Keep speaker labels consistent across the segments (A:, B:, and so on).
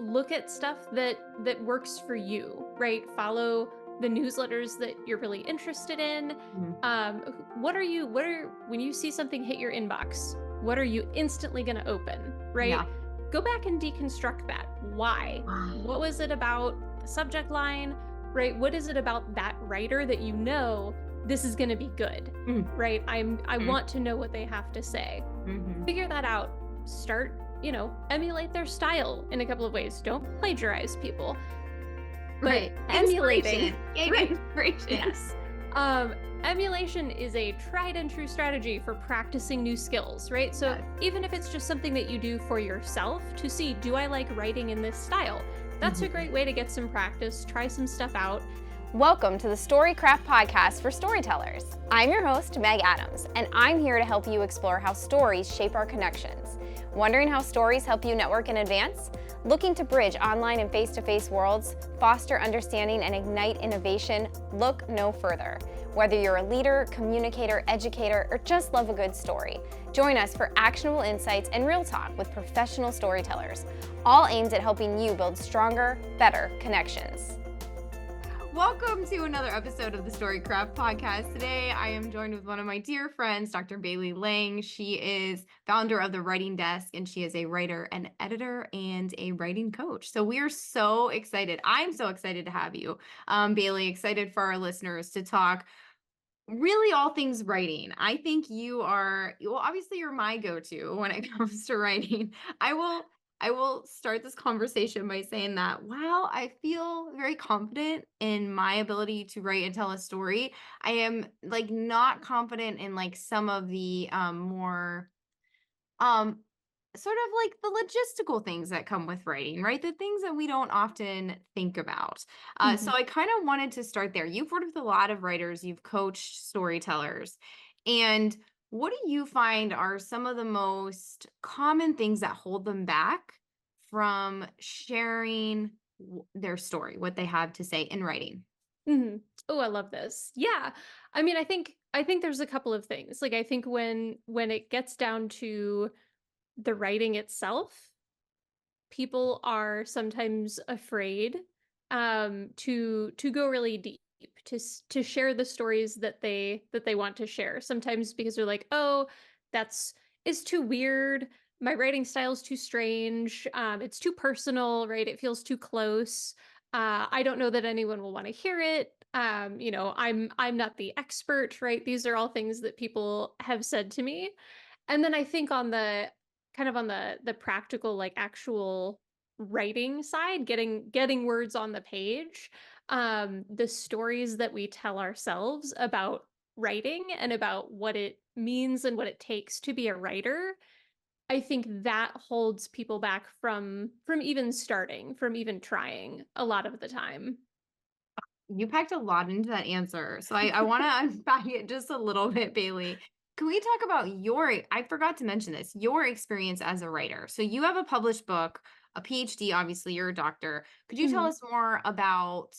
A: look at stuff that works for you, right? Follow the newsletters that you're really interested in.
B: Mhm.
A: When you see something hit your inbox, what are you instantly going to open, right?
B: Yeah.
A: Go back and deconstruct that. Why? What was it about the subject line, right? What is it about that writer that you know this is going to be good,
B: Mhm.
A: right? I
B: Mhm.
A: want to know what they have to say.
B: Mhm.
A: Figure that out. Start, emulate their style in a couple of ways. Don't plagiarize people, but
B: Right.
A: emulating,
B: Inspiration. Gain
A: right?
B: inspiration.
A: Yes. Um, Emulation is a tried and true strategy for practicing new skills, right? So
B: Yes.
A: even if it's just something that you do for yourself to see, do I like writing in this style? That's a
B: Mhm.
A: great way to get some practice, try some stuff out.
C: Welcome to the Storycraft Podcast for storytellers. I'm your host, Meg Adams, and I'm here to help you explore how stories shape our connections. Wondering how stories help you network and advance? Looking to bridge online and face-to-face worlds, foster understanding, and ignite innovation? Look no further. Whether you're a leader, communicator, educator, or just love a good story, join us for actionable insights and real talk with professional storytellers, all aimed at helping you build stronger, better connections.
B: Welcome to another episode of the Storycraft Podcast. Today, I am joined with one of my dear friends, Dr. Bailey Lang. She is founder of The Writing Desk, and she is a writer and editor and a writing coach. So we are so excited. I'm so excited to have you, Bailey. Excited for our listeners to talk really all things writing. I think you are, well, obviously you're my go-to when it comes to writing. I will start this conversation by saying that while I feel very confident in my ability to write and tell a story, I am like not confident in like some of the more um sort of like the logistical things that come with writing, right? The things that we don't often think about. So
A: Mhm.
B: I kind of wanted to start there. You've worked with a lot of writers, you've coached storytellers. And what do you find are some of the most common things that hold them back from sharing their story, what they have to say in writing?
A: Mhm. Oh, I love this. Yeah. I think there's a couple of things. Like I think when it gets down to the writing itself, people are sometimes afraid to go really deep, to share the stories that they want to share. Sometimes because they're like, "Oh, that's is too weird. My writing style is too strange. It's too personal, right? It feels too close. I don't know that anyone will want to hear it. I'm not the expert, right? These are all things that people have said to me. And then I think on the kind of on the practical, like, actual writing side, getting words on the page, the stories that we tell ourselves about writing and about what it means and what it takes to be a writer, I think that holds people back from even starting, from even trying a lot of the time.
B: You packed a lot into that answer. So I want to unpack it just a little bit, Bailey. Can we talk about I forgot to mention this, your experience as a writer? So you have a published book, a PhD, obviously, you're a doctor. Could you tell
A: Mhm.
B: us more about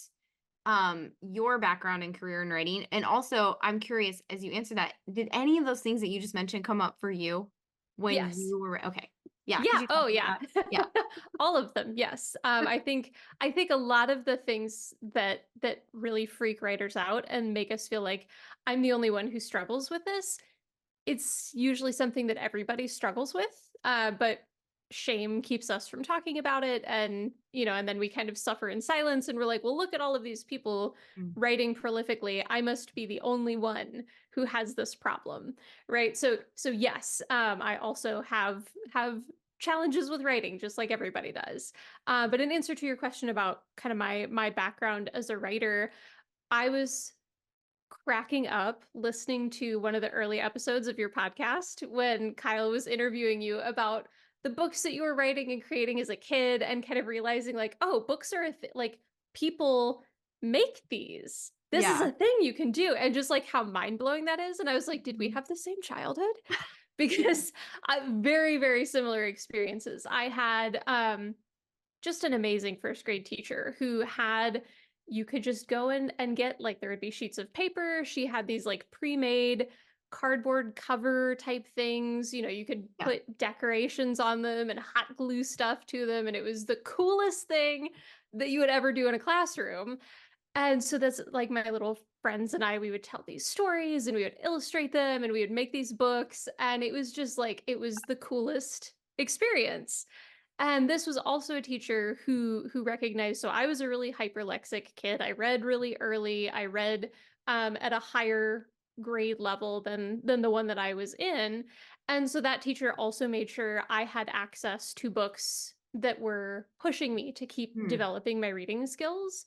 B: your background and career in writing? And also, I'm curious, as you answer that, did any of those things that you just mentioned come up for you when
A: Yes.
B: you were okay? Yeah, could
A: Yeah,
B: you talk
A: oh
B: about
A: yeah.
B: that? Yeah.
A: All of them, yes. I think a lot of the things that really freak writers out and make us feel like I'm the only one who struggles with this, it's usually something that everybody struggles with, but shame keeps us from talking about it, and then we kind of suffer in silence, and we're like, "Well, look at all of these people
B: Mm.
A: writing prolifically. I must be the only one who has this problem." Right? So yes, I also have challenges with writing just like everybody does. But in answer to your question about kind of my background as a writer, I was cracking up listening to one of the early episodes of your podcast when Kyle was interviewing you about the books that you were writing and creating as a kid, and kind of realizing like, oh, books are like, people make these. This is
B: Yeah.
A: a thing you can do, and just like how mind-blowing that is. And I was like, did we
B: Mhm.
A: have the same childhood? Because very, very similar experiences. I had just an amazing first grade teacher who had, you could just go in and get, like, there would be sheets of paper. She had these like pre-made cardboard cover type things. You could
B: Yeah.
A: put decorations on them and hot glue stuff to them. And it was the coolest thing that you would ever do in a classroom. And so that's like my little friends and I, we would tell these stories and we would illustrate them and we would make these books. And it was just like, it was the coolest experience. And this was also a teacher who recognized, so I was a really hyperlexic kid. I read really early. I read at a higher grade level than the one that I was in. And so that teacher also made sure I had access to books that were pushing me to keep
B: Hmm.
A: developing my reading skills.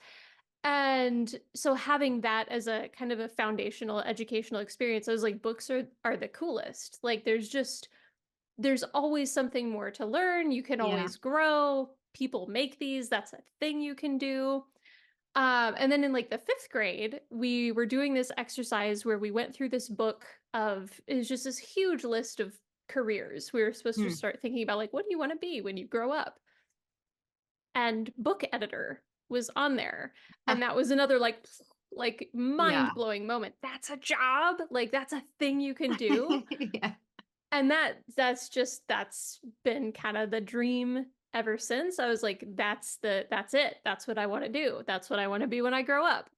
A: And so having that as a kind of a foundational educational experience, I was like, books are the coolest. Like there's always something more to learn. You can
B: Yeah.
A: always grow. People make these. That's a thing you can do. And then in like the fifth grade, we were doing this exercise where we went through this book of, it was just this huge list of careers. We were supposed to
B: Hmm.
A: start thinking about like, what do you want to be when you grow up? And book editor was on there. And that was another like
B: Yeah.
A: mind-blowing moment. That's a job? Like that's a thing you can do?
B: Yeah.
A: And that's been kind of the dream ever since. I was like, that's it. That's what I want to do. That's what I want to be when I grow up.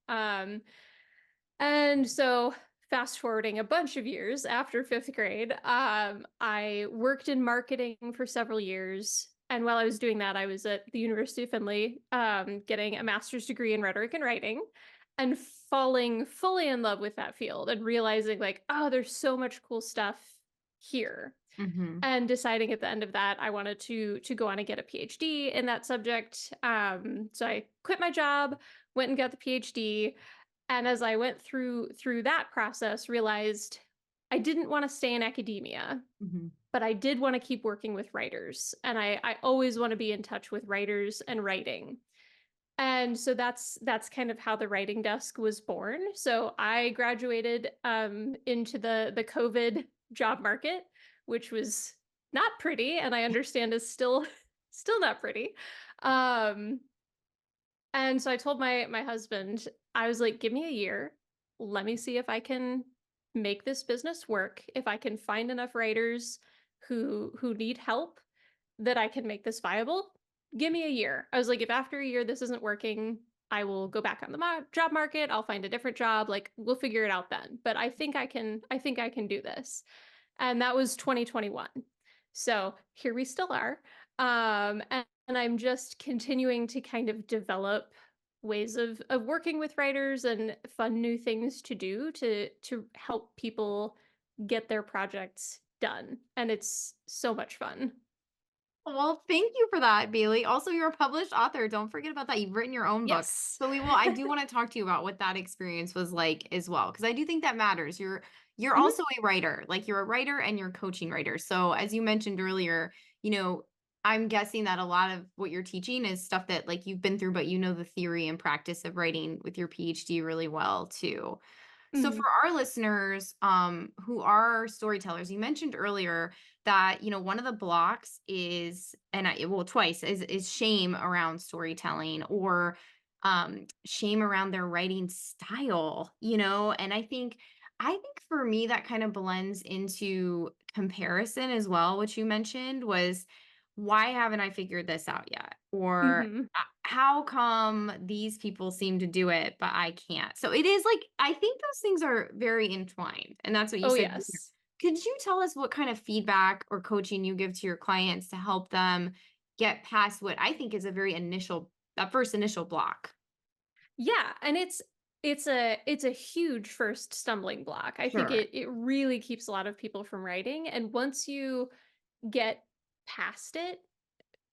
A: And so fast forwarding a bunch of years after fifth grade, I worked in marketing for several years. And while I was doing that, I was at the University of Findlay, getting a master's degree in rhetoric and writing and falling fully in love with that field and realizing like, oh, there's so much cool stuff here,
B: Hmm.
A: and deciding at the end of that I wanted to go on and get a PhD in that subject. So I quit my job, went and got the PhD, and as I went through that process, realized I didn't want to stay in academia,
B: Hmm.
A: but I did want to keep working with writers, and I always want to be in touch with writers and writing. And so that's kind of how the writing desk was born. So I graduated into the COVID job market, which was not pretty, and I understand is still still not pretty. Um, and so I told my husband, I was like, give me a year. Let me see if I can make this business work. If I can find enough writers who need help that I can make this viable, give me a year. I was like, if after a year this isn't working, I will go back on the job market. I'll find a different job. Like we'll figure it out then. But I think I can do this. And that was 2021. So here we still are. And I'm just continuing to kind of develop ways of working with writers and fun new things to do to help people get their projects done. And it's so much fun.
B: Well, thank you for that, Bailey. Also, you're a published author. Don't forget about that. You've written your own book.
A: Yes.
B: So I do want to talk to you about what that experience was like as well, because I do think that matters. You're
A: Mhm.
B: also a writer. Like you're a writer and you're a coaching writer. So as you mentioned earlier, you know, I'm guessing that a lot of what you're teaching is stuff that like you've been through, but you know the theory and practice of writing with your PhD really well too. So for
A: Mhm.
B: our listeners who are storytellers, you mentioned earlier that one of the blocks is, and well, twice is shame around storytelling, or shame around their writing style. And I think for me that kind of blends into comparison as well, which you mentioned was, why haven't I figured this out yet? Or
A: Mhm.
B: how come these people seem to do it, but I can't? So it is like, I think those things are very entwined. And that's what you
A: Oh,
B: said.
A: yes.
B: Could you tell us what kind of feedback or coaching you give to your clients to help them get past what I think is that first initial block?
A: Yeah, and it's a huge first stumbling block. I think
B: Sure.
A: it really keeps a lot of people from writing, and once you get past it,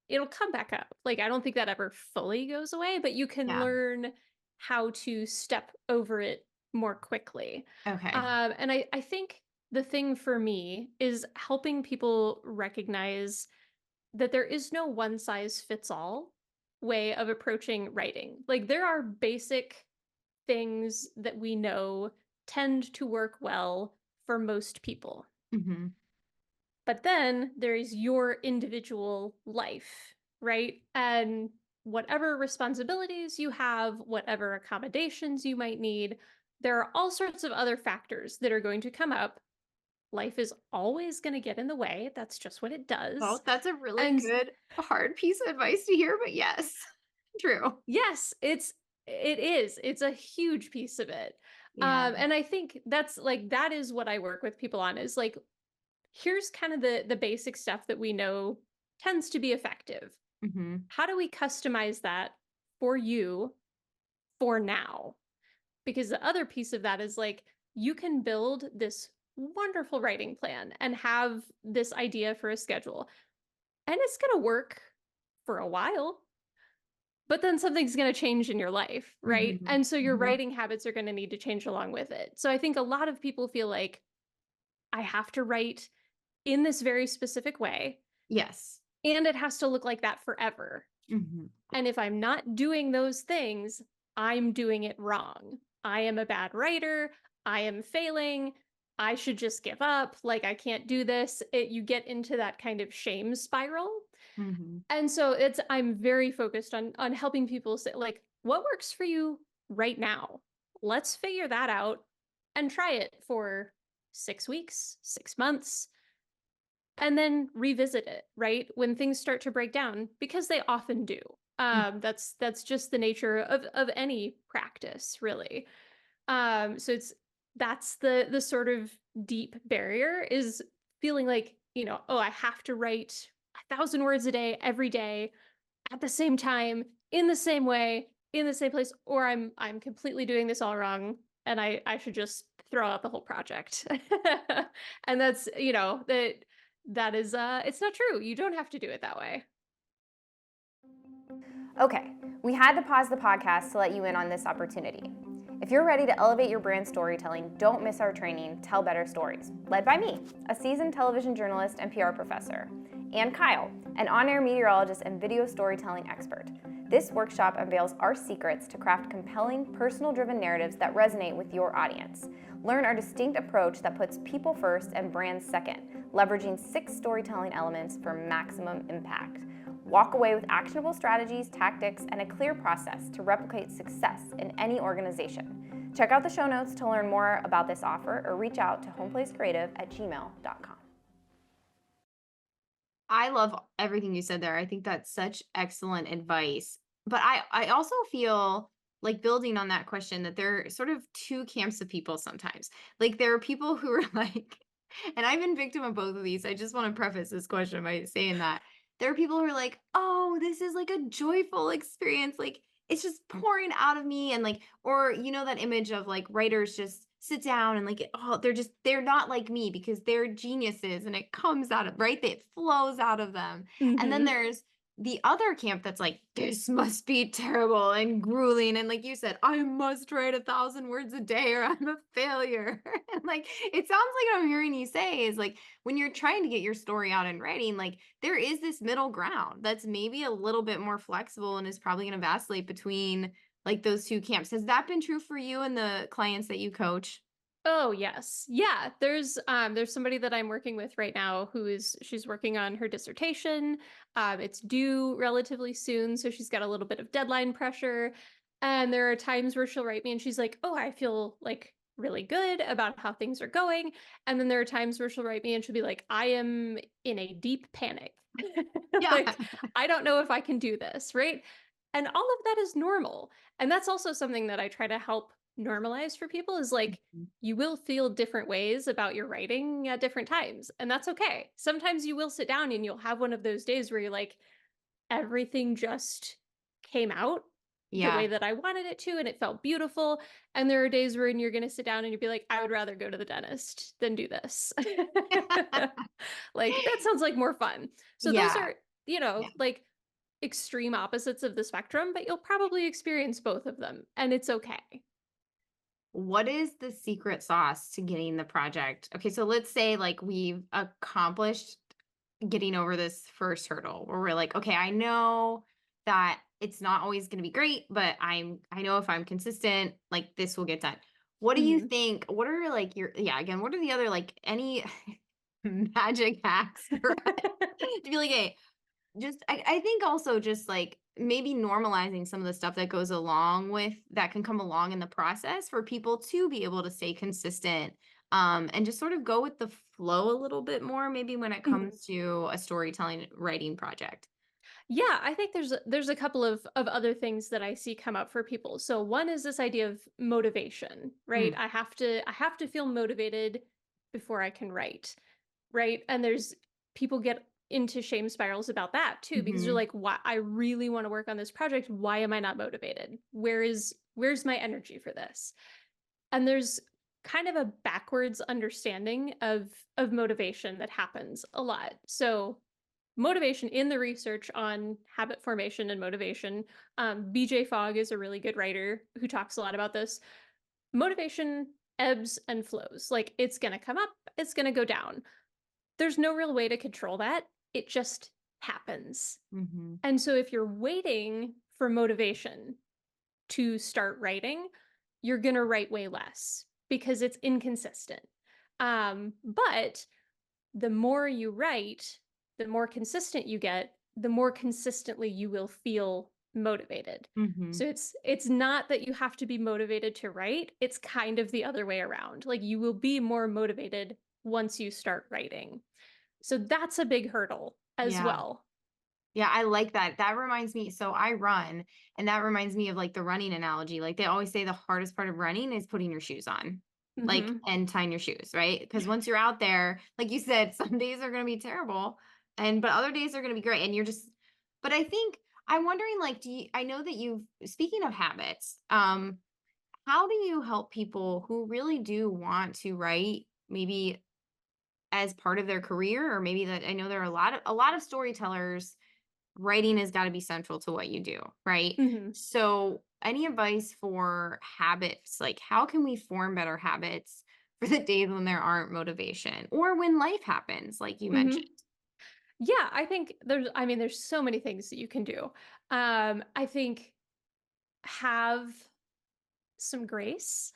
A: it'll come back up. Like I don't think that ever fully goes away, but you can
B: Yeah.
A: learn how to step over it more quickly.
B: Okay.
A: And I think the thing for me is helping people recognize that there is no one size fits all way of approaching writing. Like there are basic things that we know tend to work well for most people.
B: Hmm.
A: But then there is your individual life, right? And whatever responsibilities you have, whatever accommodations you might need, there are all sorts of other factors that are going to come up life is always going to get in the way. That's just what it
B: Well,
A: does.
B: that's a really
A: And
B: good, hard piece of advice to hear, but yes, true.
A: yes, it is. It's a huge piece of it.
B: Yeah.
A: And I think that's like that is what I work with people on is like here's kind of the basic stuff that we know tends to be effective.
B: Hmm.
A: How do we customize that for you for now? Because the other piece of that is like you can build this wonderful writing plan and have this idea for a schedule, and it's going to work for a while, but then something's going to change in your life, right?
B: Hmm.
A: And so your
B: Hmm.
A: writing habits are going to need to change along with it. So I think a lot of people feel like I have to write in this very specific way,
B: Yes.
A: and it has to look like that forever.
B: Hmm.
A: And if I'm not doing those things, I'm doing it wrong. I am a bad writer. I am failing. I should just give up. Like, I can't do this. You get into that kind of shame spiral.
B: Hmm.
A: And so I'm very focused on helping people say, like, what works for you right now? Let's figure that out and try it for 6 weeks, 6 months, and then revisit it, right? When things start to break down, because they often do. That's just the nature of any practice, really. So that's the sort of deep barrier is feeling like, oh, I have to write 1,000 words a day, every day, at the same time, in the same way, in the same place, or I'm completely doing this all wrong, and I should just throw out the whole project. And that's, that is it's not true. You don't have to do it that way.
C: Okay, we had to pause the podcast to let you in on this opportunity. If you're ready to elevate your brand storytelling, don't miss our training, Tell Better Stories, led by me, a seasoned television journalist and PR professor, and Kyle, an on-air meteorologist and video storytelling expert. This workshop unveils our secrets to craft compelling, personal-driven narratives that resonate with your audience. Learn our distinct approach that puts people first and brands second, leveraging 6 storytelling elements for maximum impact. Walk away with actionable strategies, tactics, and a clear process to replicate success in any organization. Check out the show notes to learn more about this offer or reach out to homeplacecreative@gmail.com.
B: I love everything you said there. I think that's such excellent advice. But I also feel like building on that question that there are sort of two camps of people sometimes. Like there are people who are like, and I've been victim of both of these. I just want to preface this question by saying that there are people who are like, oh, this is like a joyful experience. Like it's just pouring out of me. And like, or that image of like writers just sit down and like, oh, they're not like me because they're geniuses and it comes out of, right? It flows out of them. And then
A: Mm-hmm.
B: there's the other camp that's like, this must be terrible and grueling. And like you said, I must write 1,000 words a day or I'm a failure. And like, it sounds like what I'm hearing you say is like, when you're trying to get your story out in writing, like there is this middle ground that's maybe a little bit more flexible and is probably going to vacillate between like those two camps. Has that been true for you and the clients that you coach?
A: Oh, yes. Yeah, there's somebody that I'm working with right now she's working on her dissertation. It's due relatively soon, so she's got a little bit of deadline pressure. And there are times where she'll write me and she's like, "Oh, I feel like really good about how things are going." And then there are times where she'll write me and she'll be like, "I am in a deep panic."
B: Yeah.
A: Like, I don't know if I can do this, right? And all of that is normal. And that's also something that I try to help normalize for people is like
B: Mhm.
A: you will feel different ways about your writing at different times, and that's okay. Sometimes you will sit down and you'll have one of those days where you're like, everything just came out the way
B: Yeah.
A: that I wanted it to, and it felt beautiful. And there are days when you're going to sit down and you'll be like, I would rather go to the dentist than do this. Like, that sounds like more fun. So those
B: Yeah.
A: are,
B: Yeah.
A: like extreme opposites of the spectrum, but you'll probably experience both of them, and it's okay.
B: What is the secret sauce to getting the project? Okay, so let's say like we've accomplished getting over this first hurdle where we're like, okay, I know that it's not always going to be great, but I know if I'm consistent, like this will get done. What do you
A: Mhm.
B: think? What are like again, what are the other like any magic hacks for to be like, hey, just I think also just like maybe normalizing some of the stuff that goes along with that can come along in the process for people to be able to stay consistent and just sort of go with the flow a little bit more, maybe when it
A: Mhm.
B: comes to a storytelling writing project.
A: Yeah, I think there's a couple of other things that I see come up for people. So one is this idea of motivation, right?
B: Mm,
A: I have to feel motivated before I can write, right? And there's people get into shame spirals about that too because they're
B: mhm.
A: like, "Why I really want to work on this project. Why am I not motivated? Where's my energy for this?" And there's kind of a backwards understanding of motivation that happens a lot. So motivation in the research on habit formation and motivation. BJ Fogg is a really good writer who talks a lot about this. Motivation ebbs and flows. Like it's going to come up, it's going to go down. There's no real way to control that. It just happens.
B: Mhm.
A: And so if you're waiting for motivation to start writing, you're going to write way less because it's inconsistent. But the more you write, the more consistent you get, the more consistently you will feel motivated.
B: Mhm.
A: So it's not that you have to be motivated to write, it's kind of the other way around. Like you will be more motivated once you start writing. So that's a big hurdle as
B: Yeah.
A: well.
B: Yeah, I like that. That reminds me, so I run, and that reminds me of like the running analogy. Like they always say the hardest part of running is putting your shoes on, like,
A: Mhm.
B: and tying your shoes, right? Because once you're out there, like you said, some days are going to be terrible, and but other days are going to be great. And you're just, but I think I'm wondering, like, I know that speaking of habits, how do you help people who really do want to write, maybe as part of their career, or maybe that I know there are a lot of storytellers writing has got to be central to what you do, right?
A: Mhm.
B: So, any advice for habits? Like, how can we form better habits for the days when there aren't motivation or when life happens, like you mentioned?
A: Mhm. Yeah, I think there's so many things that you can do. I think have some grace.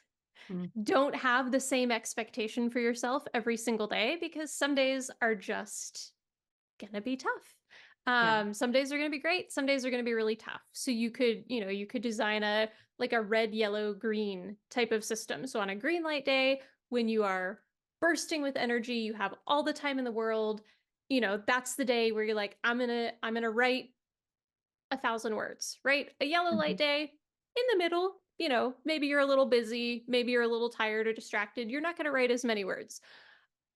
B: Mm,
A: Don't have the same expectation for yourself every single day because some days are just gonna be tough.
B: yeah.
A: Some days are gonna be great, some days are gonna be really tough. So you could design a like a red, yellow, green type of system. So on a green light day, when you are bursting with energy, you have all the time in the world, that's the day where you're like, I'm gonna write 1,000 words, right? A yellow light
B: Mhm,
A: day in the middle, maybe you're a little busy, maybe you're a little tired or distracted. You're not going to write as many words.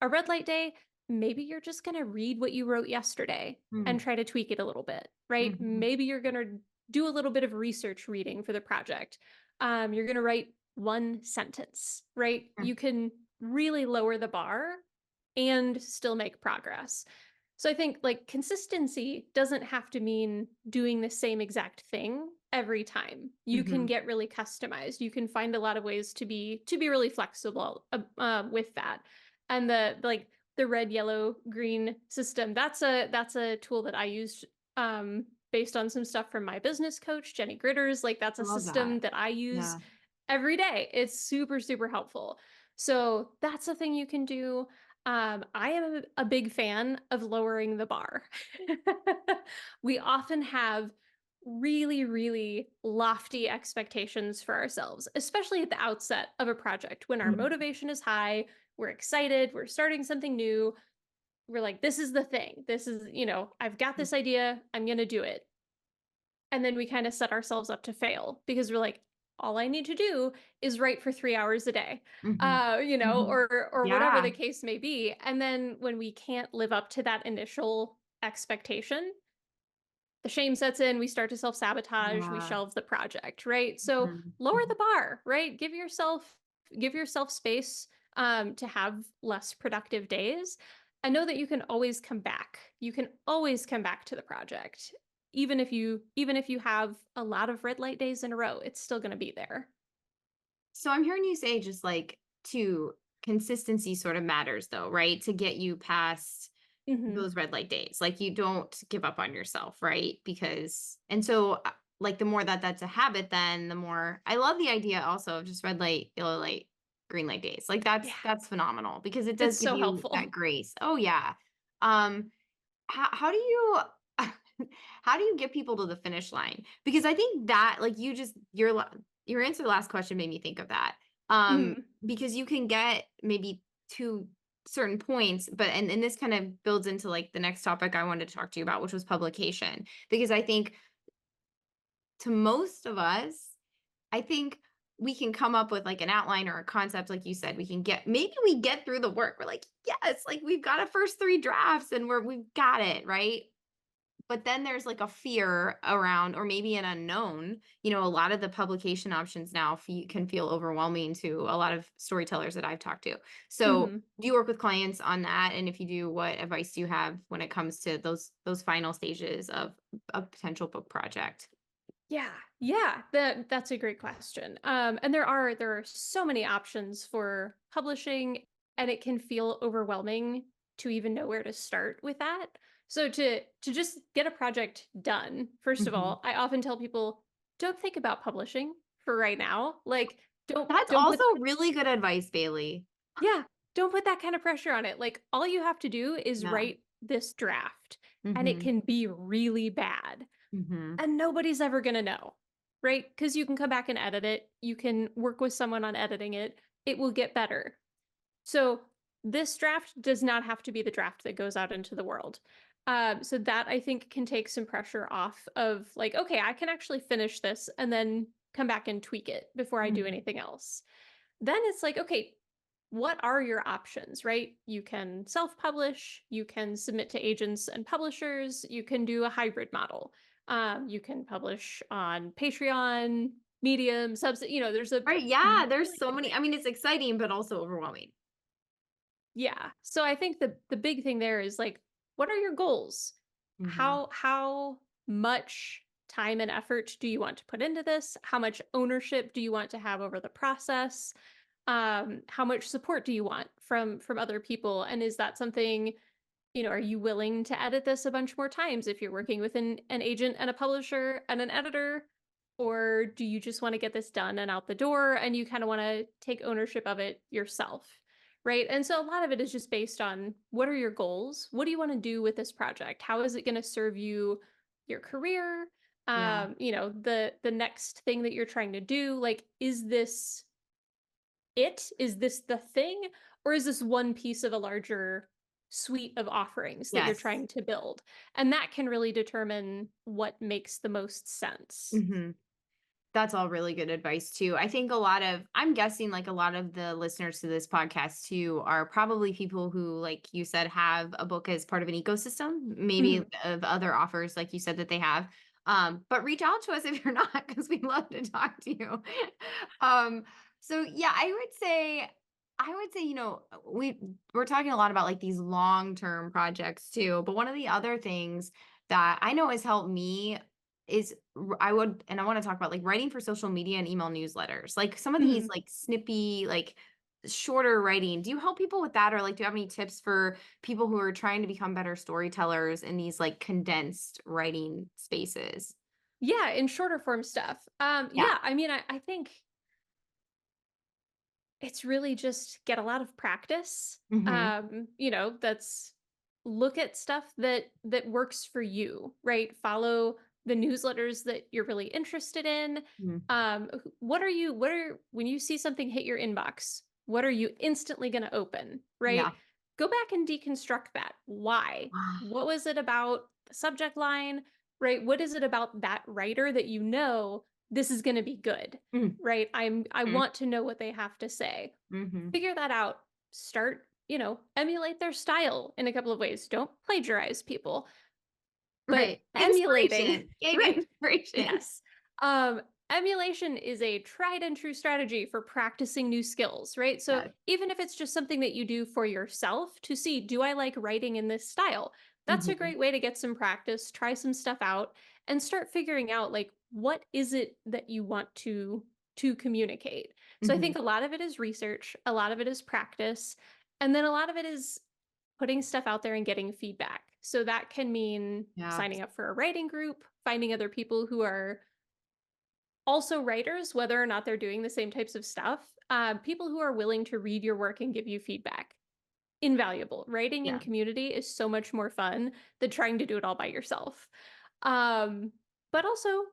A: A red light day, maybe you're just going to read what you wrote yesterday and
B: mm,
A: try to tweak it a little bit, right?
B: mhm,
A: Maybe you're going to do a little bit of research reading for the project. You're going to write one sentence, right?
B: mm.
A: You can really lower the bar and still make progress. So I think like consistency doesn't have to mean doing the same exact thing every time. You can
B: Mhm.
A: get really customized. You can find a lot of ways to be really flexible with that. And the red, yellow, green system. That's a tool that I used based on some stuff from my business coach Jenny Gritters. Like that's
B: I
A: a
B: love that.
A: system that I use
B: Yeah.
A: every day. It's super super helpful. So that's a thing you can do. I am a big fan of lowering the bar. We often have really, really lofty expectations for ourselves, especially at the outset of a project when our
B: Mhm,
A: motivation is high, we're excited, we're starting something new. We're like, this is the thing. This is, I've got
B: mm,
A: this idea, I'm going to do it. And then we kind of set ourselves up to fail because we're like, all I need to do is write for 3 hours a day,
B: mhm, mhm.
A: or whatever
B: Yeah.
A: the case may be. And then when we can't live up to that initial expectation, the shame sets in, we start to self-sabotage, we
B: Yeah.
A: shelve the project, right? So
B: Mhm,
A: lower
B: mhm.
A: the bar, right? Give yourself space to have less productive days. And know that you can always come back. You can always come back to the project. Even if you have a lot of red light days in a row, it's still going to be there.
B: So I'm hearing you say just like to consistency sort of matters though, right? To get you past
A: Mhm.
B: those red light days. Like you don't give up on yourself, right? And so like the more that that's a habit, then the more I love the idea also of just red light, yellow light, green light days. Like
A: Yeah,
B: that's phenomenal because it does
A: it's
B: give
A: so
B: you that
A: helpful.
B: grace. Oh yeah. Um how do you how do you get people to the finish line? Because I think that like you just your answer to the last question made me think of that. Um,
A: Mhm.
B: because you can get maybe to certain points, but and this kind of builds into like the next topic I wanted to talk to you about, which was publication. Because I think to most of us, I think we can come up with like an outline or a concept, like you said. We can get maybe we get through the work. We're like, yes, like we've got a first three drafts and we've got it, right? But then there's like a fear around, or maybe an unknown. A lot of the publication options now can feel overwhelming to a lot of storytellers that I've talked to. So,
A: Mhm.
B: do you work with clients on that? And if you do, what advice do you have when it comes to those final stages of a potential book project?
A: Yeah, yeah, that's a great question. And there are so many options for publishing, and it can feel overwhelming to even know where to start with that. So to just get a project done, first of
B: Mhm.
A: all, I often tell people don't think about publishing for right now. Like
B: That's
A: don't
B: also
A: put
B: really good advice, Bailey.
A: yeah, don't put that kind of pressure on it. Like all you have to do is
B: Yeah.
A: write this draft, and it
B: Mhm.
A: can be really bad.
B: Mhm.
A: And nobody's ever gonna know, right? Because you can come back and edit it. You can work with someone on editing it. It will get better. So this draft does not have to be the draft that goes out into the world. So that I think can take some pressure off of like, okay, I can actually finish this and then come back and tweak it before I do
B: Mhm.
A: anything else. Then it's like, okay, what are your options, right? You can self publish, you can submit to agents and publishers, you can do a hybrid model. You can publish on Patreon, Medium, there's a
B: Right, yeah, there's
A: million
B: so many.
A: different.
B: I mean, it's exciting, but also overwhelming.
A: Yeah. So I think the big thing there is like, what are your goals?
B: Mhm.
A: How much time and effort do you want to put into this? How much ownership do you want to have over the process? How much support do you want from other people? And is that something, are you willing to edit this a bunch more times if you're working with an agent and a publisher and an editor? Or do you just want to get this done and out the door and you kind of want to take ownership of it yourself? Right. And so a lot of it is just based on what are your goals? What do you want to do with this project? How is it going to serve you, your career?
B: Yeah.
A: The next thing that you're trying to do, like, is this it? Is this the thing? Or is this one piece of a larger suite of offerings that you're
B: Yes.
A: trying to build? And that can really determine what makes the most sense.
B: Mhm. That's all really good advice too. I think I'm guessing like a lot of the listeners to this podcast too are probably people who, like you said, have a book as part of an ecosystem, maybe
A: Mhm.
B: of other offers, like you said that they have. But reach out to us if you're not, because we love to talk to you. um, so yeah, I would say, we're talking a lot about like these long-term projects too. But one of the other things that I know has helped me is I want to talk about like writing for social media and email newsletters. Like some of these
A: Mhm.
B: like snippy, like shorter writing. Do you help people with that, or like do you have any tips for people who are trying to become better storytellers in these like condensed writing spaces?
A: Yeah, in shorter form stuff.
B: Yeah.
A: Yeah, I mean, I think it's really just get a lot of practice.
B: Mhm.
A: That's look at stuff that works for you, right? Follow the newsletters that you're really interested in.
B: Mhm.
A: What are when you see something hit your inbox, what are you instantly going to open, right?
B: Yeah.
A: Go back and deconstruct that. Why? What was it about the subject line, right? What is it about that writer that this is going to be good?
B: Mhm.
A: Right? I
B: Mhm.
A: want to know what they have to say.
B: Mhm.
A: Figure that out. Start, emulate their style in a couple of ways. Don't plagiarize people, but
B: Right.
A: emulating,
B: Inspiration. Gain
A: right?
B: inspiration.
A: Yes. Um, Emulation is a tried and true strategy for practicing new skills, right? So
B: Yes.
A: even if it's just something that you do for yourself to see, do I like writing in this style? That's a
B: Mhm.
A: great way to get some practice, try some stuff out, and start figuring out like what is it that you want to communicate. So I
B: Mhm.
A: think a lot of it is research, a lot of it is practice, and then a lot of it is putting stuff out there and getting feedback. So that can mean
B: Yeah.
A: signing up for a writing group, finding other people who are also writers, whether or not they're doing the same types of stuff, people who are willing to read your work and give you feedback. Invaluable. Writing in
B: Yeah.
A: community is so much more fun than trying to do it all by yourself. Um, but also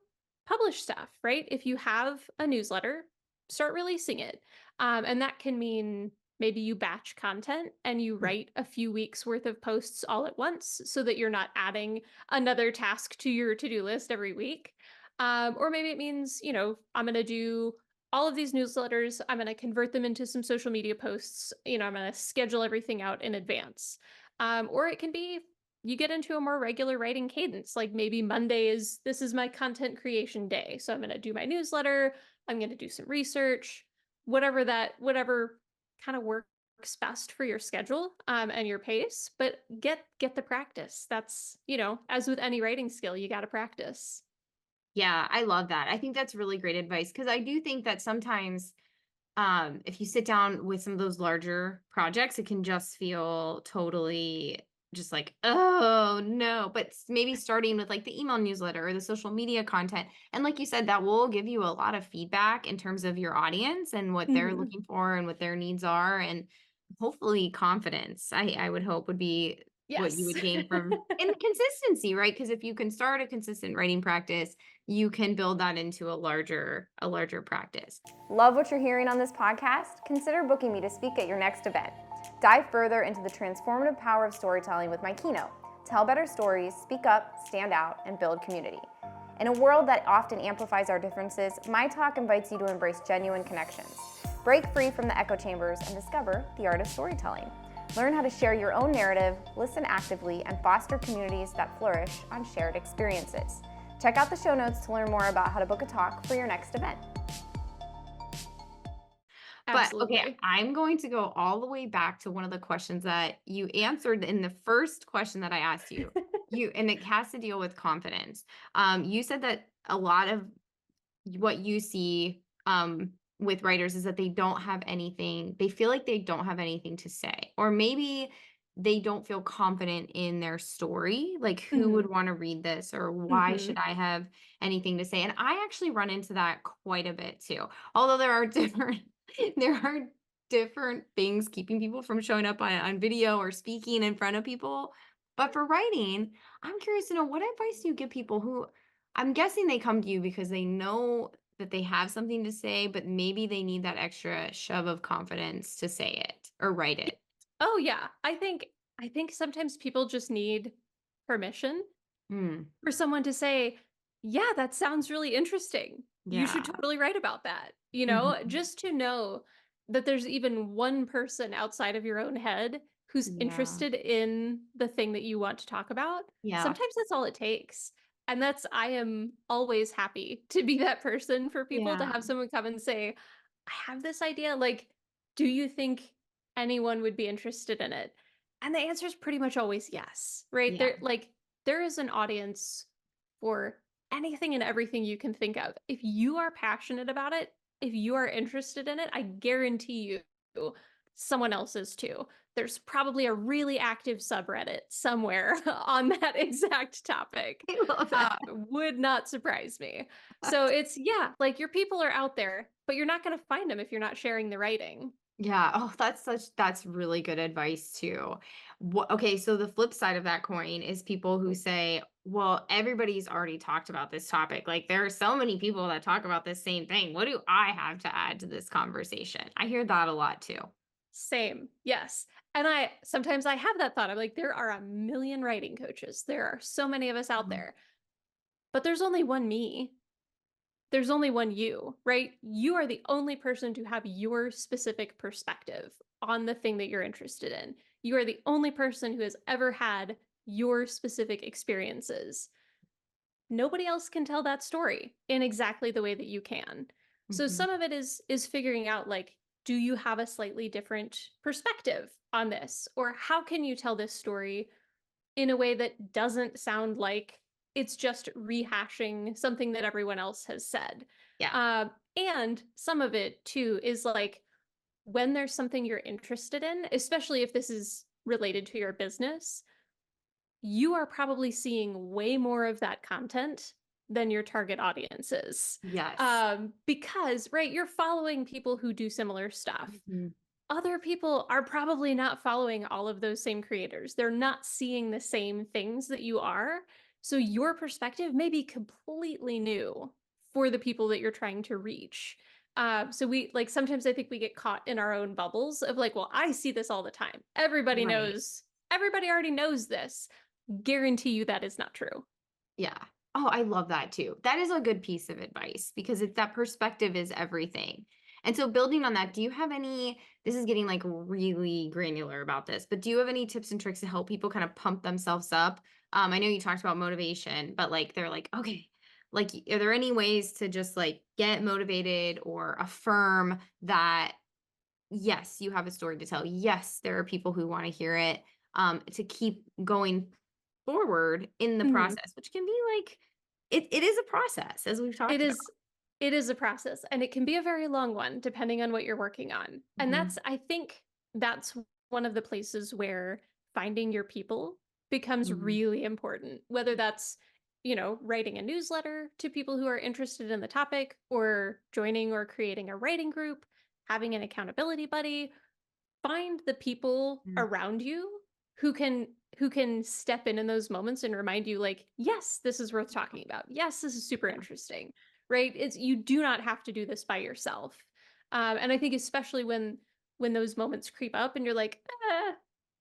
A: publish stuff, right? If you have a newsletter, start releasing it. And that can mean maybe you batch content and you write a few weeks worth of posts all at once so that you're not adding another task to your to-do list every week. Or maybe it means, I'm going to do all of these newsletters. I'm going to convert them into some social media posts. I'm going to schedule everything out in advance. Or it can be you get into a more regular writing cadence. Like maybe this is my content creation day. So I'm going to do my newsletter. I'm going to do some research, whatever kind of works best for your schedule and your pace, but get the practice. That's, as with any writing skill, you got to practice.
B: Yeah, I love that. I think that's really great advice because I do think that sometimes if you sit down with some of those larger projects, it can just feel totally just like, oh no. But maybe starting with like the email newsletter or the social media content. And like you said, that will give you a lot of feedback in terms of your audience and what they're
A: Mhm.
B: looking for and what their needs are. And hopefully confidence, I would hope would be what you
A: Yes.
B: would gain from and consistency, right? Because if you can start a consistent writing practice, you can build that into a larger practice.
C: Love what you're hearing on this podcast? Consider booking me to speak at your next event. Dive further into the transformative power of storytelling with my keynote. Tell better stories, speak up, stand out, and build community. In a world that often amplifies our differences, my talk invites you to embrace genuine connections. Break free from the echo chambers and discover the art of storytelling. Learn how to share your own narrative, listen actively, and foster communities that flourish on shared experiences. Check out the show notes to learn more about how to book a talk for your next event.
B: But okay,
A: Absolutely.
B: I'm going to go all the way back to one of the questions that you answered in the first question that I asked you. And it has to deal with confidence. You said that a lot of what you see with writers is that they feel like they don't have anything to say, or maybe they don't feel confident in their story. Like, who would
A: Mhm.
B: want to read this, or why should
A: Mhm.
B: I have anything to say? And I actually run into that quite a bit too. Although there are different, there are different things keeping people from showing up on video or speaking in front of people. But for writing, I'm curious to know, what advice do you give people who, I'm guessing they come to you because they know that they have something to say, but maybe they need that extra shove of confidence to say it or write it.
A: Oh yeah. I think sometimes people just need permission
B: Mm,
A: for someone to say, "Yeah, that sounds really interesting. You should
B: yeah.
A: totally write about that."
B: Mhm.
A: Just to know that there's even one person outside of your own head who's
B: Yeah.
A: interested in the thing that you want to talk about.
B: Yeah.
A: Sometimes that's all it takes. And I am always happy to be that person for people to
B: Yeah.
A: have someone come and say, "I have this idea. Like, do you think anyone would be interested in it?" And the answer is pretty much always yes, right?
B: Yeah.
A: There is an audience for anything and everything you can think of. If you are passionate about it, if you are interested in it, I guarantee you someone else is too. There's probably a really active subreddit somewhere on that exact topic.
B: I love that.
A: Would not surprise me. So yeah, like your people are out there, but you're not going to find them if you're not sharing the writing.
B: Yeah. Oh, that's really good advice too. Okay, so the flip side of that coin is people who say, "Well, everybody's already talked about this topic. Like, there are so many people that talk about this same thing. What do I have to add to this conversation?" I hear that a lot too.
A: Same. Yes. And I sometimes I have that thought. I'm like, there are a million writing coaches. There are so many of us out
B: Mhm.
A: there, but there's only one me. There's only one you, right? You are the only person to have your specific perspective on the thing that you're interested in. You are the only person who has ever had your specific experiences. Nobody else can tell that story in exactly the way that you can. So
B: Mhm.
A: some of it is figuring out, like, do you have a slightly different perspective on this, or how can you tell this story in a way that doesn't sound like it's just rehashing something that everyone else has said.
B: Yeah.
A: And some of it too is like when there's something you're interested in, especially if this is related to your business, you are probably seeing way more of that content than your target audience is.
B: Yes.
A: Because, right, you're following people who do similar stuff.
B: Mhm.
A: Other people are probably not following all of those same creators. They're not seeing the same things that you are. So your perspective may be completely new for the people that you're trying to reach. So we like sometimes I think we get caught in our own bubbles of like, well, I see this all the time. Everybody
B: Right.
A: knows, everybody already knows this. Guarantee you that is not true.
B: Yeah. Oh, I love that too. That is a good piece of advice because it's that perspective is everything. And so building on that, do you have any, this is getting like really granular about this, but do you have any tips and tricks to help people kind of pump themselves up? I know you talked about motivation, but like they're like, okay, like are there any ways to just like get motivated or affirm that yes, you have a story to tell. Yes, there are people who want to hear it. To keep going forward in the
A: Mhm.
B: process, which can be like it is a process as we've
A: It
B: talked about.
A: is it is a process and it can be a very long one depending on what you're working on. And
B: Mhm,
A: that's I think that's one of the places where finding your people becomes
B: mhm,
A: really important. Whether that's, writing a newsletter to people who are interested in the topic or joining or creating a writing group, having an accountability buddy, find the people
B: mm,
A: around you who can step in those moments and remind you like, yes, this is worth talking about, yes, this is super
B: yeah.
A: interesting, right? It's you do not have to do this by yourself. And I think especially when those moments creep up and you're like,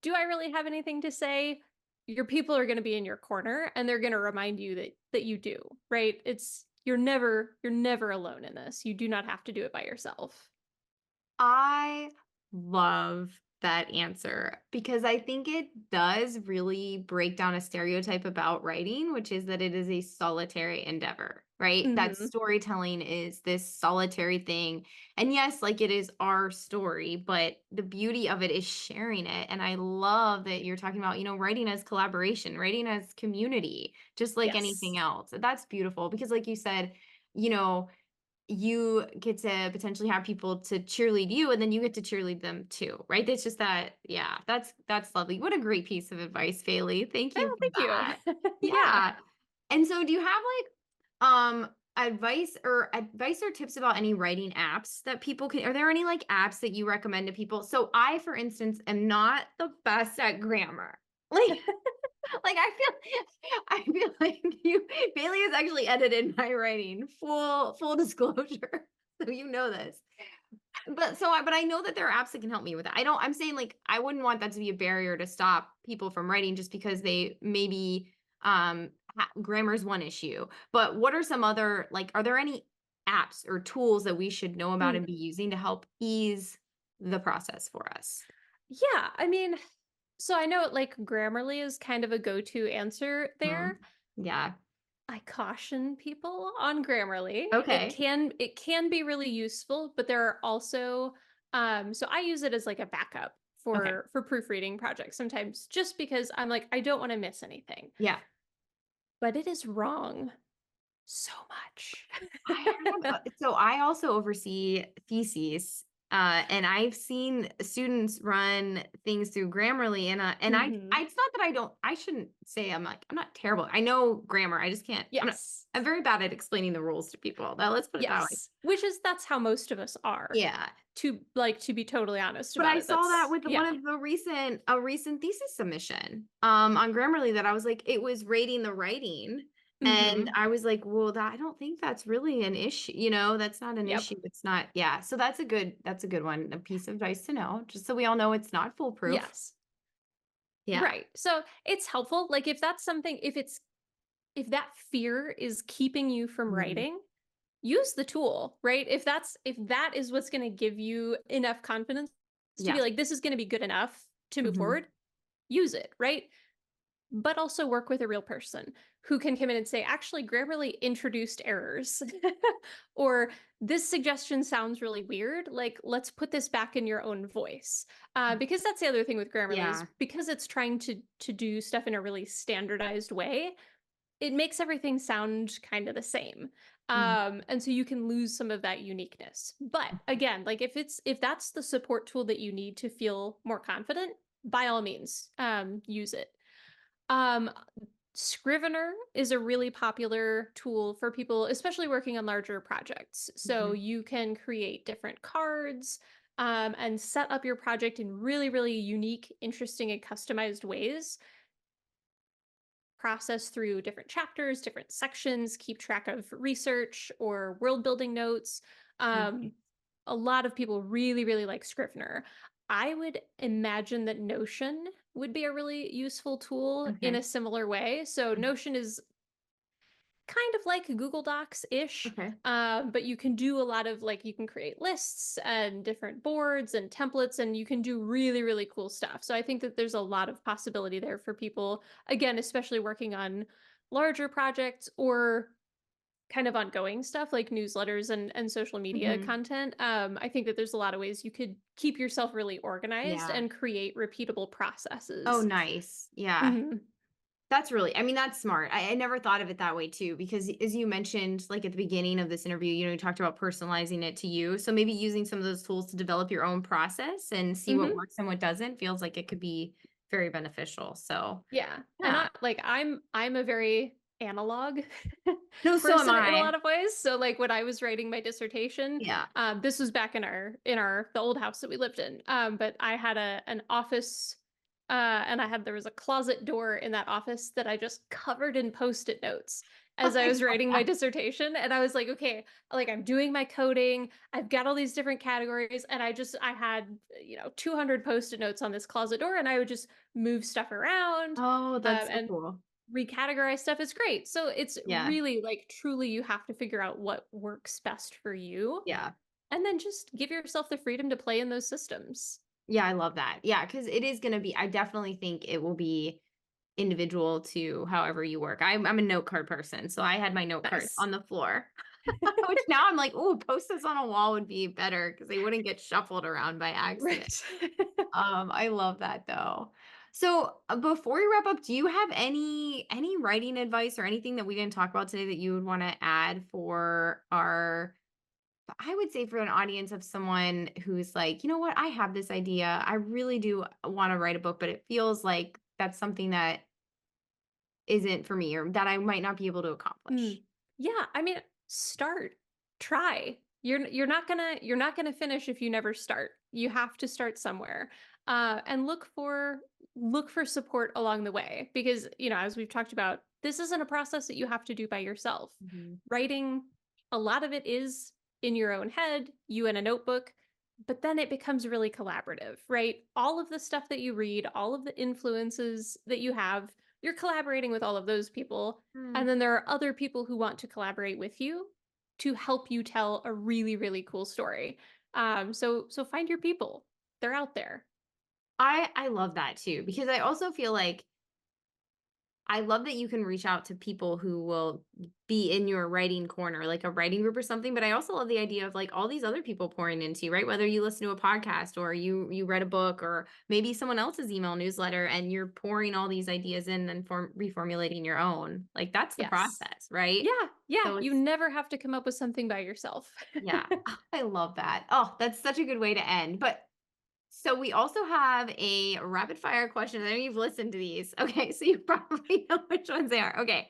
A: do I really have anything to say? Your people are going to be in your corner and they're going to remind you that you do, right? It's you're never alone in this. You do not have to do it by yourself.
B: I love that answer because I think it does really break down a stereotype about writing, which is that it is a solitary endeavor, right? That
A: Mhm.
B: storytelling is this solitary thing. And yes, like it is our story, but the beauty of it is sharing it. And I love that you're talking about, writing as collaboration, writing as community, just like anything
A: Yes.
B: else. That's beautiful because, like you said, you know, you get to potentially have people to cheerlead you and then you get to cheerlead them too, right? It's just that, yeah, that's lovely. What a great piece of advice, Bailey. Thank you
A: Oh,
B: for
A: thank
B: that.
A: you. Yeah.
B: Yeah. And so do you have like advice or tips about any writing apps that people can, are there any like apps that you recommend to people? So I, for instance, am not the best at grammar. Like like I feel like you Bailey has actually edited my writing. Full disclosure. So you know this. But I know that there are apps that can help me with that. I'm saying like I wouldn't want that to be a barrier to stop people from writing just because they maybe grammar is one issue. But what are some other like are there any apps or tools that we should know about
A: Mm.
B: and be using to help ease the process for us?
A: Yeah, I mean, so I know like Grammarly is kind of a go-to answer
B: Mhm.
A: there.
B: Yeah.
A: I caution people on Grammarly.
B: Okay.
A: It can be really useful, but there are also so I use it as like a backup
B: Okay.
A: for proofreading projects sometimes just because I'm like I don't want to miss anything.
B: Yeah.
A: But it is wrong so much.
B: I have so I also oversee theses, and I've seen students run things through Grammarly, and
A: Mhm.
B: it's not that I shouldn't say I'm not terrible. I know grammar. I just can't.
A: Yes.
B: I'm very bad at explaining the rules to people. Now let's put it that way.
A: Yes. Which is that's how most of us are.
B: Yeah,
A: To be totally honest
B: but
A: about
B: I
A: it.
B: saw that
A: That's
B: with
A: yeah.
B: one of the recent thesis submission on Grammarly that I was like, it was rating the writing. And
A: Mhm.
B: I was like, well, that I don't think that's really an issue. That's not an
A: Yep.
B: issue. It's not, yeah. So that's a good one, a piece of advice to know, just so we all know it's not foolproof.
A: Yes.
B: Yeah.
A: Right. So it's helpful. Like if that's something, if that fear is keeping you from
B: Mhm.
A: writing, use the tool, right? If that is what's going to give you enough confidence to be
B: Yeah.
A: like, this is going to be good enough to move
B: Mhm.
A: forward, use it, right? But also work with a real person who can come in and say, actually, Grammarly introduced errors. Or this suggestion sounds really weird. Like, let's put this back in your own voice. Because that's the other thing with Grammarly is
B: Yeah.
A: because it's trying to do stuff in a really standardized way, it makes everything sound kind of the same.
B: Mhm.
A: And so you can lose some of that uniqueness. But again, like if that's the support tool that you need to feel more confident, by all means, use it. Um, Scrivener is a really popular tool for people, especially working on larger projects. So
B: Mhm.
A: you can create different cards and set up your project in really, really unique, interesting, and customized ways. Process through different chapters, different sections, keep track of research or world building notes. Um, a lot of people really, really like Scrivener. I would imagine that Notion would be a really useful tool in
B: Okay.
A: a similar way. So Notion is kind of like Google Docs-ish,
B: Okay.
A: but you can do a lot of like you can create lists and different boards and templates, and you can do really, really cool stuff. So I think that there's a lot of possibility there for people, again, especially working on larger projects or kind of ongoing stuff like newsletters and social media
B: Mhm.
A: content. I think that there's a lot of ways you could keep yourself really organized
B: Yeah.
A: and create repeatable
B: Oh,
A: processes.
B: nice. Yeah.
A: Mhm.
B: That's really, I mean, that's smart. I never thought of it that way too, because as you mentioned, like at the beginning of this interview, you talked about personalizing it to you. So maybe using some of those tools to develop your own process and see what
A: Mhm.
B: works and what doesn't feels like it could be very beneficial. So
A: Yeah. And
B: yeah.
A: I'm a very analog
B: No, so am
A: person in a
B: I.
A: lot of ways. So like when I was writing my dissertation,
B: Yeah.
A: this was back in our the old house that we lived in. But I had an office and there was a closet door in that office that I just covered in post-it notes as I
B: I
A: was
B: love
A: writing my
B: that.
A: dissertation. And I was like, okay, like I'm doing my coding, I've got all these different categories, and I had 200 post-it notes on this closet door, and I would just move stuff around
B: Oh, that's so
A: and
B: cool.
A: recategorize stuff. Is great. So it's
B: Yeah.
A: really like truly you have to figure out what works best for you
B: Yeah.
A: and then just give yourself the freedom to play in those systems.
B: Yeah. I love that. Yeah. Cause it is going to be, I definitely think it will be individual to however you work. I'm a note card person, so I had my note cards
A: Nice.
B: on the floor, which now I'm like, oh, post-its on a wall would be better because they wouldn't get shuffled around by accident.
A: Right.
B: I love that though. So before we wrap up, do you have any writing advice or anything that we didn't talk about today that you would want to add for our? I would say for an audience of someone who's like, you know what, I have this idea. I really do want to write a book, but it feels like that's something that isn't for me or that I might not be able to accomplish.
A: Mm. Yeah, I mean, start. Try. You're not gonna finish if you never start. You have to start somewhere. And look for support along the way because, as we've talked about, this isn't a process that you have to do by yourself.
B: Mhm.
A: Writing, a lot of it is in your own head, you in a notebook, but then it becomes really collaborative, right? All of the stuff that you read, all of the influences that you have, you're collaborating with all of those people, and
B: Mm.
A: then there are other people who want to collaborate with you to help you tell a really, really cool story. So find your people. They're out there.
B: I love that too because I also feel like I love that you can reach out to people who will be in your writing corner, like a writing group or something. But I also love the idea of like all these other people pouring into you, right? Whether you listen to a podcast or you read a book or maybe someone else's email newsletter and you're pouring all these ideas in and reformulating your own. Like that's the
A: Yes.
B: process, right?
A: Yeah, yeah.
B: So
A: You
B: it's
A: never have to come up with something by yourself.
B: yeah, I love that. Oh, that's such a good way to end. But so we also have a rapid fire question. I know you've listened to these. Okay, so you probably know which ones they are. Okay.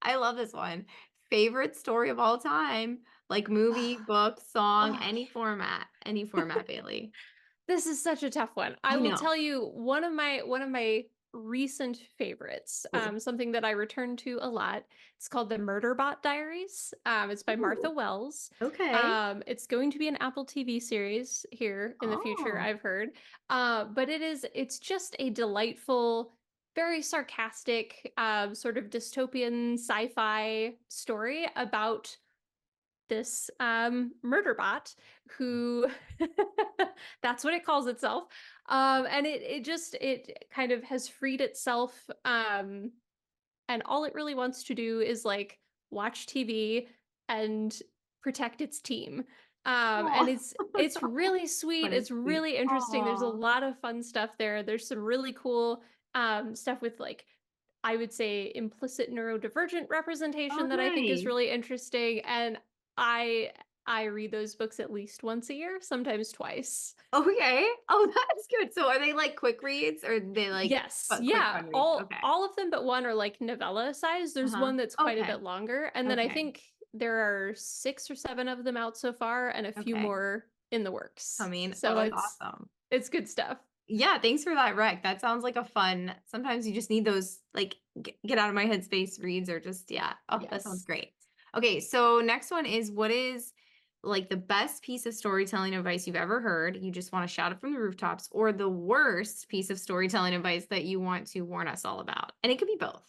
B: I love this one. Favorite story of all time, like movie, book, song,
A: Oh,
B: any format, Bailey.
A: this is such a tough one. I
B: I
A: will
B: know.
A: tell you one of my recent favorites,
B: Ooh.
A: something that I return to a lot. It's called The Murderbot Diaries. It's by Martha
B: Ooh.
A: Wells.
B: Okay.
A: It's going to be an Apple TV series here in the future,
B: Oh,
A: I've heard. But it's just a delightful, very sarcastic, sort of dystopian sci-fi story about this murder bot who that's what it calls itself. And it kind of has freed itself, and all it really wants to do is like watch TV and protect its team. And
B: oh,
A: it's really sweet,
B: but it's
A: it's
B: sweet.
A: really interesting, there's a
B: Oh,
A: lot of fun stuff there, there's some really cool stuff with like, I would say, implicit neurodivergent
B: oh,
A: representation that I think is
B: nice.
A: really interesting, and I I read those books at least once a year, sometimes twice.
B: Okay. Oh, that's good. So are they like quick reads or they like
A: Yes,
B: quick
A: yeah,
B: fun reads?
A: all
B: Okay.
A: all of them but one are like novella size. There's
B: Uh-huh.
A: one that's quite a
B: Okay.
A: bit longer, and then I
B: Okay.
A: think there are 6 or 7 of them out so far and a few
B: Okay.
A: more in the works.
B: I mean, oh,
A: So
B: that's
A: it's
B: awesome.
A: it's good stuff.
B: Yeah, thanks for that rec. That sounds like a fun. Sometimes you just need those like get out of my headspace reads or just yeah. Oh, that sounds
A: Yes.
B: great. Okay, so next one is what is like the best piece of storytelling advice you've ever heard, you just want to shout it from the rooftops, or the worst piece of storytelling advice that you want to warn us all about. And it could be both.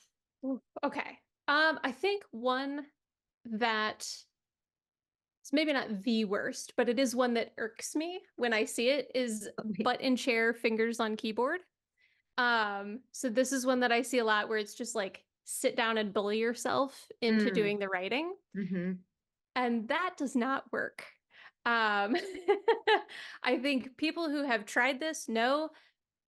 A: Ooh, okay. I think one that it's maybe not the worst, but it is one that irks me when I see it is
B: Okay.
A: butt in chair, fingers on keyboard. So this is one that I see a lot where it's just like sit down and bully yourself into
B: Mm,
A: doing the writing,
B: hmm.
A: and that does not work. Um, I think people who have tried this know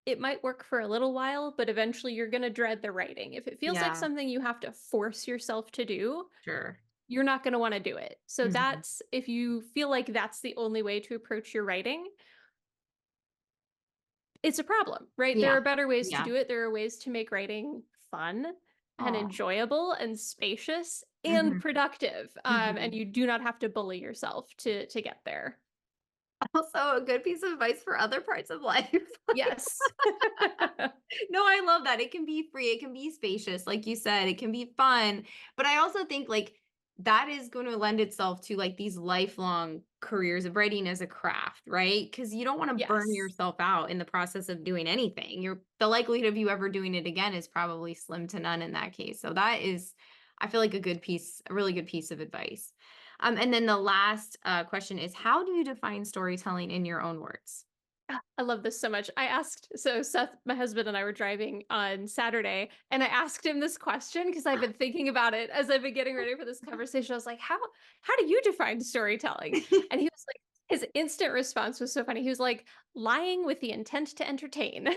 A: it might work for a little while, but eventually you're going to dread the writing. If it feels like
B: Yeah,
A: something you have to force yourself to do,
B: sure.
A: you're not going to want to do it. So
B: Hmm.
A: that's if you feel like that's the only way to approach your writing, it's a problem, right? There
B: Yeah.
A: are better ways to
B: Yeah.
A: do it. There are ways to make writing fun and
B: Oh.
A: enjoyable and spacious and
B: Hmm.
A: productive.
B: Hmm.
A: And you do not have to bully yourself to get there.
B: Also, a good piece of advice for other parts of life.
A: Yes.
B: No, I love that. It can be free, it can be spacious, like you said, it can be fun. But I also think like that is going to lend itself to like these lifelong careers of writing as a craft, right? Because you don't want to burn
A: Yes.
B: yourself out in the process of doing anything. The likelihood of you ever doing it again is probably slim to none in that case. So that is, I feel like a really good piece of advice. And then the last question is, how do you define storytelling in your own words?
A: I love this so much. I asked, so Seth, my husband, and I were driving on Saturday, and I asked him this question because I've been thinking about it as I've been getting ready for this conversation. I was like, how do you define storytelling? And he was like, his instant response was so funny. He was like, lying with the intent to entertain. And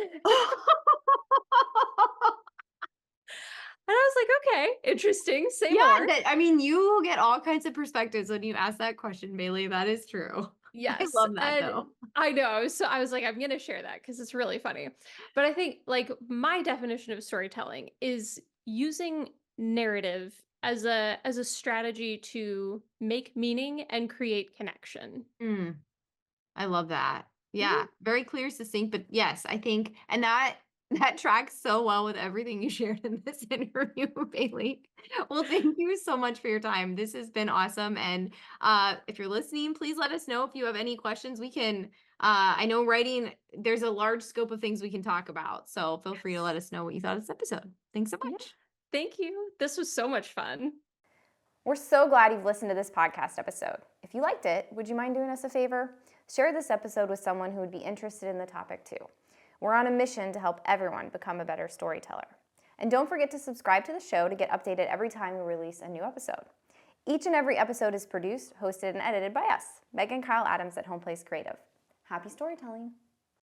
A: I was like, okay, interesting. Say
B: Yeah,
A: more.
B: that I mean, you get all kinds of perspectives when you ask that question, Bailey. That is true. I
A: Yes,
B: love that
A: and
B: though.
A: I know, so I was like, "I'm gonna share that because it's really funny." But I think, like, my definition of storytelling is using narrative as a strategy to make meaning and create connection.
B: Mm, I love that. Yeah,
A: Mhm.
B: very clear, succinct, but yes, I think, and that tracks so well with everything you shared in this interview, Bailey. Well, thank you so much for your time. This has been awesome. And if you're listening, please let us know if you have any questions. We can, I know writing, there's a large scope of things we can talk about. So feel free to let us know what you thought of this episode. Thanks so
A: Yeah,
B: much.
A: thank you. This was so much fun.
C: We're so glad you've listened to this podcast episode. If you liked it, would you mind doing us a favor? Share this episode with someone who would be interested in the topic too. We're on a mission to help everyone become a better storyteller. And don't forget to subscribe to the show to get updated every time we release a new episode. Each and every episode is produced, hosted, and edited by us, Meg and Kyle Adams at Home Place Creative. Happy storytelling!